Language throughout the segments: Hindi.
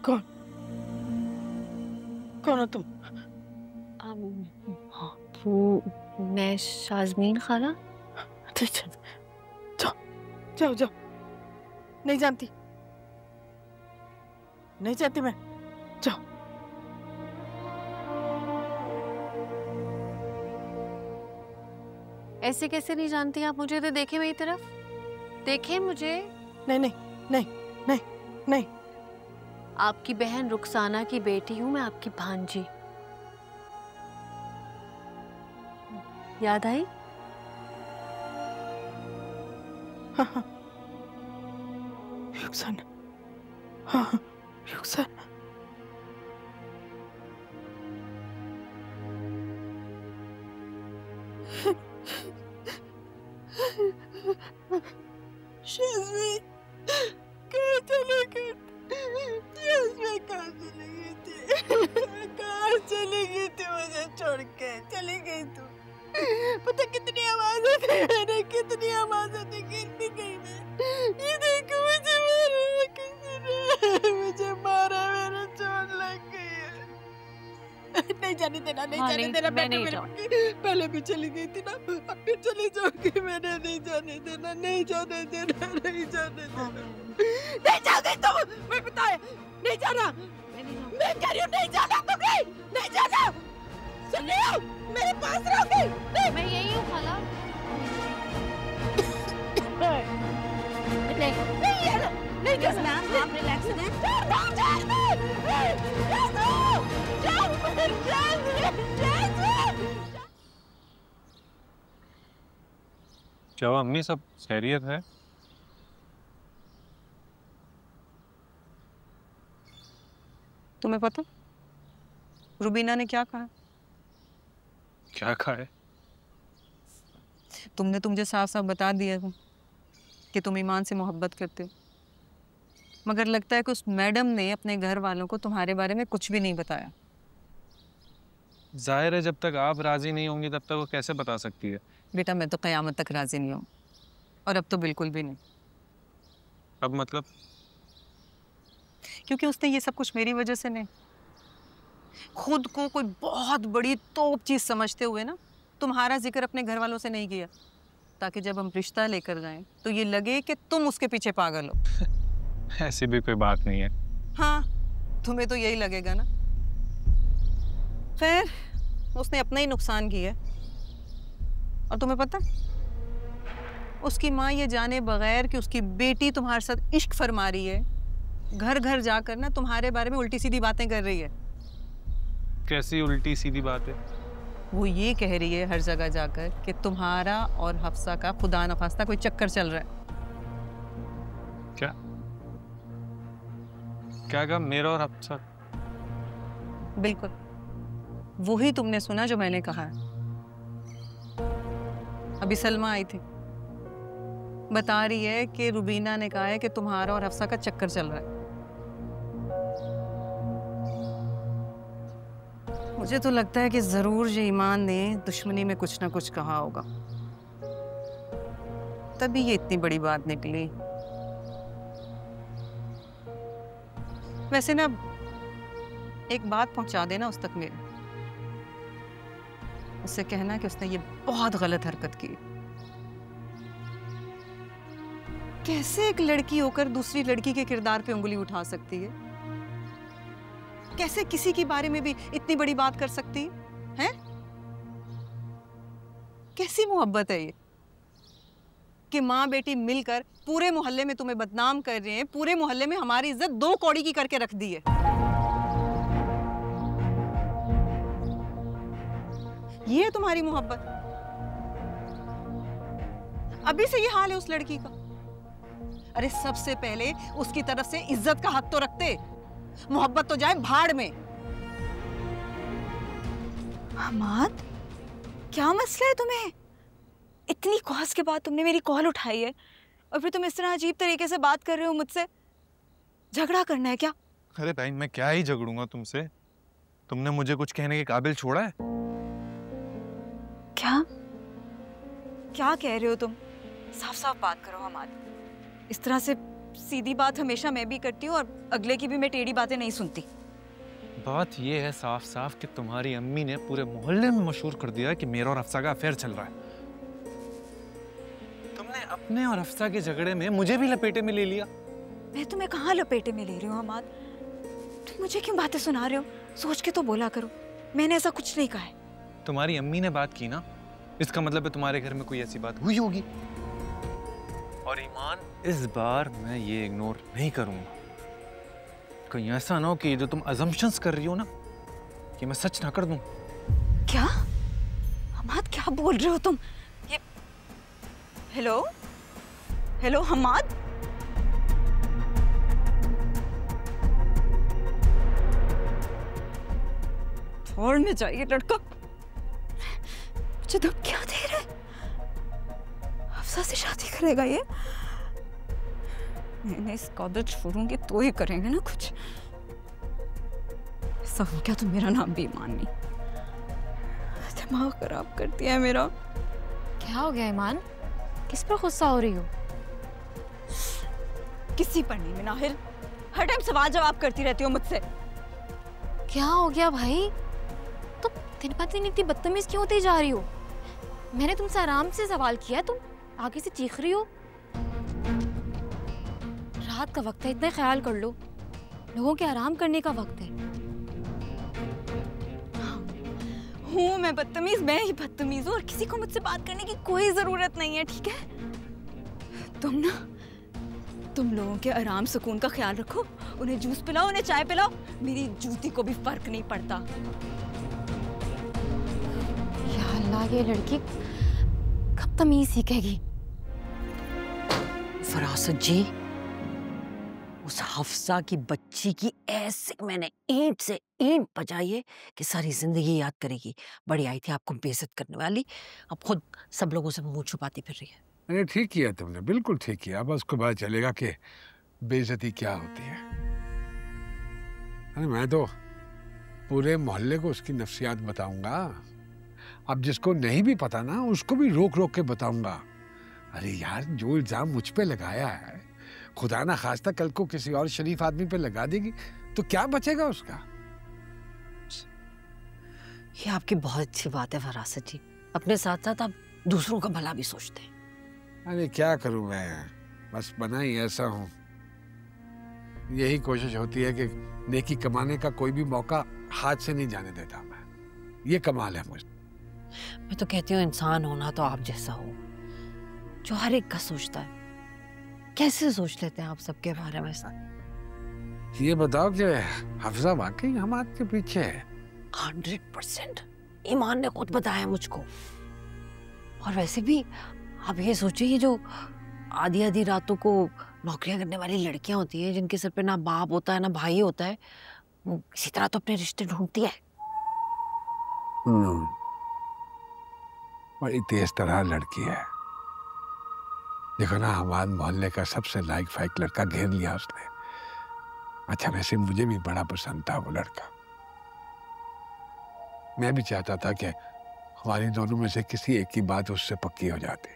कौन कौन हो तुम? वो मैं शाज़मीन खाला। जाओ जाओ जाओ, नहीं जानती, नहीं जानती मैं, जाओ। ऐसे कैसे नहीं जानती आप मुझे? तो देखे मेरी तरफ, देखे मुझे। नहीं नहीं नहीं नहीं नहीं, आपकी बहन रुखसाना की बेटी हूँ मैं, आपकी भांजी। याद आई? हाँ हाँ, रुखसाना, हाँ हाँ, रुखसाना। शाज़मीन कहाँ चले गए? शाज़मीन कहाँ चली गई थी? कहाँ चली गई थी मुझे छोड़ के? चली गई तू? पता कितनी आवाज़ें थी मैंने, कितनी आवाज़ें थी, गिरती गई मैं। ये देखो मुझे मारा किसी ने, मुझे मारा, मेरे चोट लग गई है। नहीं जाने देना, नहीं जाने देना, मैं नहीं बेटे, पहले भी चली गई थी ना, अब भी चली जाऊंगी, मैंने नहीं जाने देना, नहीं जाने देना, नहीं जाने देना। नहीं जाने तुम, मैं बताया, नहीं जाना, मैं कह रही हूँ नहीं जाना तुम्हें, नहीं जाना, सुन रही हो? मेरे पास रहोगे? मैं यही हूँ खाला। नहीं नहीं जाना, नहीं जाना, आप रिलैक्स हैं। क्या अम्मी सब खैरियत है? तुम्हें पता रुबीना ने क्या कहा? क्या कहा है? तुमने तो मुझे साफ साफ बता दिया था कि तुम ईमान से मोहब्बत करते हो, मगर लगता है कि उस मैडम ने अपने घर वालों को तुम्हारे बारे में कुछ भी नहीं बताया। जाहिर है जब तक आप राजी नहीं होंगी तब तक वो कैसे बता सकती है? बेटा मैं तो क़यामत तक राजी नहीं हूँ, और अब तो बिल्कुल भी नहीं। अब मतलब? क्योंकि उसने ये सब कुछ मेरी वजह से नहीं, खुद को कोई बहुत बड़ी तोप चीज समझते हुए ना तुम्हारा जिक्र अपने घर वालों से नहीं किया, ताकि जब हम रिश्ता लेकर जाएं तो ये लगे कि तुम उसके पीछे पागल हो। ऐसी भी कोई बात नहीं है। हाँ, तुम्हें तो यही लगेगा ना। खैर, उसने अपना ही नुकसान किया। और तुम्हें पता, उसकी माँ ये जाने बगैर कि उसकी बेटी तुम्हारे साथ इश्क फरमा रही है, घर घर जाकर ना तुम्हारे बारे में उल्टी सीधी बातें कर रही है। कैसी उल्टी सीधी बात है? वो ये कह रही है हर जगह जाकर कि तुम्हारा और हफ्सा का खुदा न खास्ता कोई चक्कर चल रहा है। क्या क्या कहा? मेरा और हफ्सा? बिल्कुल वही तुमने सुना जो मैंने कहा है। अभी सलमा आई थी, बता रही है कि रुबीना ने कहा है कि तुम्हारा और हफ्सा का चक्कर चल रहा है। मुझे तो लगता है कि जरूर ये ईमान ने दुश्मनी में कुछ ना कुछ कहा होगा, तभी ये इतनी बड़ी बात निकली। वैसे ना एक बात पहुंचा देना उस तक मेरे, उससे कहना कि उसने ये बहुत गलत हरकत की। कैसे एक लड़की होकर दूसरी लड़की के किरदार पे उंगली उठा सकती है? कैसे किसी के बारे में भी इतनी बड़ी बात कर सकती है? कैसी मोहब्बत है ये कि माँ बेटी मिलकर पूरे मोहल्ले में तुम्हें बदनाम कर रहे हैं, पूरे मोहल्ले में हमारी इज्जत दो कौड़ी की करके रख दी है। ये है तुम्हारी मोहब्बत? अभी से ये हाल है उस लड़की का। अरे सबसे पहले उसकी तरफ से इज्जत का हक तो रखते, मोहब्बत तो जाए भाड़ में। हमाद, क्या मसला है तुम्हें? इतनी कॉल्स के बाद तुमने मेरी कॉल उठाई है और फिर तुम इस तरह अजीब तरीके से बात कर रहे हो मुझसे। झगड़ा करना है क्या? अरे भाई मैं क्या ही झगड़ूंगा तुमसे, तुमने मुझे कुछ कहने के काबिल छोड़ा है? क्या क्या कह रहे हो तुम? साफ साफ बात करो हमाद, इस तरह से सीधी बात हमेशा मैं भी करती हूँ और अगले की भी मैं टेढ़ी बातें नहीं सुनती। बात ये है साफ साफ कि तुम्हारी अम्मी ने पूरे मोहल्ले में मशहूर कर दिया कि मेरा और अफसा का अफेयर चल रहा है। तुमने अपने और अफसा के झगड़े में मुझे भी लपेटे में ले लिया। मैं तुम्हें कहाँ लपेटे में ले रही हूँ हमाद? तुम मुझे क्यों बातें सुना रहे हो? सोच के तो बोला करो, मैंने ऐसा कुछ नहीं कहा है। तुम्हारी अम्मी ने बात की ना, इसका मतलब है तुम्हारे घर में कोई ऐसी बात हुई होगी। और ईमान, इस बार मैं ये इग्नोर नहीं करूंगा। कहीं ऐसा ना हो कि जो तुम अजम्पशंस कर रही हो ना, कि मैं सच ना कर दूं। क्या हमाद, क्या बोल रहे हो तुम? ये हेलो हेलो हमाद, छोड़ में जाइए लड़का, मुझे धमकियां दे रहा है। अफसा से शादी करेगा ये? मैंने इस कदर छोड़ूंगी तो ही करेंगे ना कुछ। ऐसा हो क्या तो मेरा नाम भी ईमान नहीं। दिमाग खराब कर दिया है मेरा। क्या हो गया ईमान? किस पर गुस्सा हो रही हो? किसी पर नहीं नाहिल, हर टाइम सवाल जवाब करती रहती हो मुझसे। क्या हो गया भाई? तुम दिन ब दिन इतनी बदतमीज क्यों होती जा रही हो? मैंने तुमसे आराम से सवाल किया, तुम आगे से चीख रही हो। रात का वक्त है, इतना ख्याल कर लो, लोगों के आराम करने का वक्त है। हूँ मैं बदतमीज, मैं ही बदतमीज हूँ और किसी को मुझसे बात करने की कोई जरूरत नहीं है, ठीक है? तुम लोगों के आराम सुकून का ख्याल रखो, उन्हें जूस पिलाओ, उन्हें चाय पिलाओ, मेरी जूती को भी फर्क नहीं पड़ता। या अल्लाह, ये लड़की कब तमीज सीखेगी? फरासत जी, उस हफ्सा की बच्ची की ऐसे मैंने ईंट से ईंट बजाई है कि सारी जिंदगी याद करेगी। बड़ी आई थी आपको बेइज्जत करने वाली, अब खुद सब लोगों से मुंह छुपाती फिर रही है। अरे ठीक किया तुमने, बिल्कुल ठीक किया। अब उसको पता चलेगा कि बेइज्जती क्या होती है। अरे मैं तो पूरे मोहल्ले को उसकी नफ्सियात बताऊंगा। अब जिसको नहीं भी पता ना, उसको भी रोक रोक के बताऊंगा। अरे यार, जो इल्जाम मुझ पे लगाया है, खुदा ना खास्ता कल को किसी और शरीफ आदमी पे लगा देगी तो क्या बचेगा उसका? ये आपकी बहुत अच्छी बात है फरासत जी, अपने साथ साथ आप दूसरों का भला भी सोचते हैं। अरे क्या करूं मैं, बस बना ही ऐसा हूं। यही कोशिश होती है कि नेकी कमाने का कोई भी मौका हाथ से नहीं जाने देता मैं। ये कमाल है मुझे। मैं तो कहती हूँ इंसान होना तो आप जैसा हो, जो हर एक का सोचता है। कैसे सोच लेते हैं आप सबके बारे में? ये बताओ कि हफ्सा वाकई हमारे के पीछे है? 100%। ईमान ने खुद बताया मुझको। और वैसे भी आप ये सोचिए, जो आधी आधी रातों को नौकरियां करने वाली लड़कियां होती हैं, जिनके सर पे ना बाप होता है ना भाई होता है, वो इसी तरह तो अपने रिश्ते ढूंढती है। बड़ी तेज तरह लड़की है। देखो ना, हमारे मोहल्ले का सबसे लाइक फाइक लड़का घेर लिया उसने। अच्छा, वैसे मुझे भी बड़ा पसंद था वो लड़का। मैं भी चाहता था कि हमारी दोनों में से किसी एक की बात उससे पक्की हो जाती।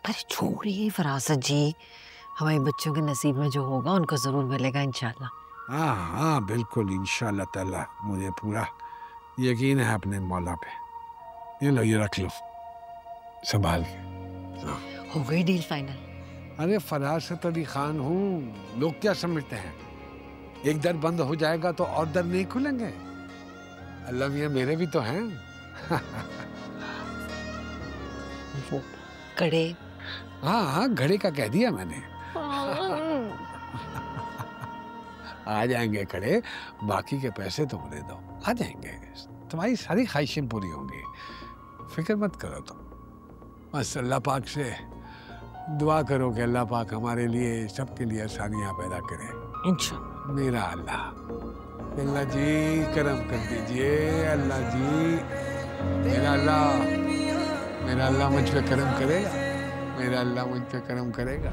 अरे छोड़िए फरासत जी, हमारे बच्चों के नसीब में जो होगा उनको जरूर मिलेगा इंशाल्लाह। हाँ हाँ बिल्कुल, इंशाल्लाह ताला। मुझे पूरा यकीन है अपने मौला पे। ये लो, ये रख लो संभाल के। हो गई डील फाइनल? अरे फरासत अली खान हूँ, लोग क्या समझते हैं? एक दर बंद हो जाएगा तो और दर नहीं खुलेंगे। अल्लाह मियां मेरे भी तो हैं। वो कड़े? हाँ हाँ, घड़े का कह दिया मैंने। आ जाएंगे कड़े, बाकी के पैसे तुम दे दो, आ जाएंगे। तुम्हारी सारी ख्वाहिशें पूरी होंगी, फिक्र मत करो तुम। बस अल्लाह पाक से दुआ करो कि अल्लाह पाक हमारे लिए, सबके लिए आसानियाँ पैदा करे इंशाअल्लाह। मेरा अल्लाह। अल्लाह जी करम कर दीजिए, अल्लाह जी। मेरा अल्लाह मुझ पे करम करेगा, मेरा अल्लाह मुझ पे करम करेगा।